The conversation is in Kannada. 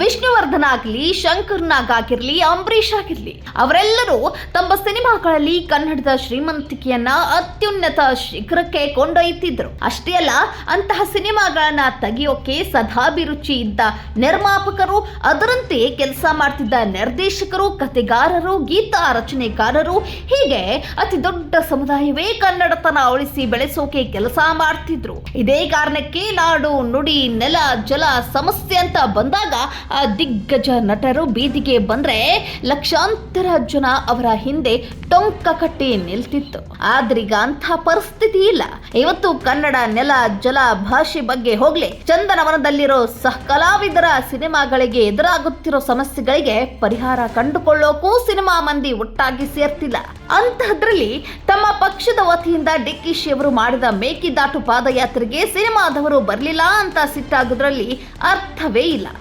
ವಿಷ್ಣುವರ್ಧನ್ ಆಗಲಿ, ಶಂಕರ್ ನಾಗ್ ಆಗಿರ್ಲಿ, ಅಂಬರೀಷ್ ಆಗಿರ್ಲಿ, ಅವರೆಲ್ಲರೂ ತಮ್ಮ ಸಿನಿಮಾಗಳಲ್ಲಿ ಕನ್ನಡದ ಶ್ರೀಮಂತಿಕೆಯನ್ನ ಅತ್ಯುನ್ನತ ಶಿಖರಕ್ಕೆ ಕೊಂಡೊಯ್ಯುತ್ತಿದ್ರು. ಅಷ್ಟೇ ಅಲ್ಲ, ಅಂತಹ ಸಿನಿಮಾಗಳನ್ನ ತೆಗೆಯೋಕೆ ಸದಾಭಿರುಚಿ ಇದ್ದ ನಿರ್ಮಾಪಕರು, ಅದರಂತೆ ಕೆಲಸ ಮಾಡ್ತಿದ್ದ ನಿರ್ದೇಶಕರು, ಕಥೆಗಾರರು, ಗೀತ ರಚನೆಕಾರರು, ಹೀಗೆ ಅತಿ ದೊಡ್ಡ ಸಮುದಾಯವೇ ಕನ್ನಡತನ ಉಳಿಸಿ ಬೆಳೆಸೋಕೆ ಕೆಲಸ ಮಾಡ್ತಿದ್ರು. ಇದೇ ಕಾರಣಕ್ಕೆ ನಾಡು, ನುಡಿ, ನೆಲ, ಜಲ ಸಮಸ್ಯೆ ಅಂತ ಬಂದಾಗ ಆ ದಿಗ್ಗಜ ನಟರು ಬೀದಿಗೆ ಬಂದ್ರೆ ಲಕ್ಷಾಂತರ ಜನ ಅವರ ಹಿಂದೆ ಟೊಂಕ ಕಟ್ಟಿ ನಿಲ್ತಿತ್ತು. ಆದ್ರೀಗ ಅಂಥ ಪರಿಸ್ಥಿತಿ ಇಲ್ಲ. ಇವತ್ತು ಕನ್ನಡ ನೆಲ, ಜಲ, ಭಾಷೆ ಬಗ್ಗೆ ಹೋಗ್ಲಿ, ಚಂದನವನದಲ್ಲಿರೋ ಕಲಾವಿದರ ಸಿನಿಮಾಗಳಿಗೆ ಎದುರಾಗುತ್ತಿರೋ ಸಮಸ್ಯೆಗಳಿಗೆ ಪರಿಹಾರ ಕಂಡುಕೊಳ್ಳೋಕೂ ಸಿನಿಮಾ ಮಂದಿ ಒಟ್ಟಾಗಿ ಸೇರ್ತಿಲ್ಲ. ಅಂತಹದ್ರಲ್ಲಿ ತಮ್ಮ ಪಕ್ಷದ ವತಿಯಿಂದ ಡಿಕೆಶಿ ಅವರು ಮಾಡಿದ ಮೇಕೆದಾಟು ಪಾದಯಾತ್ರೆಗೆ ಸಿನಿಮಾದವರು ಬರಲಿಲ್ಲ ಅಂತ ಸಿಟ್ಟಾಗೋದ್ರಲ್ಲಿ ಅರ್ಥವೇ ಇಲ್ಲ.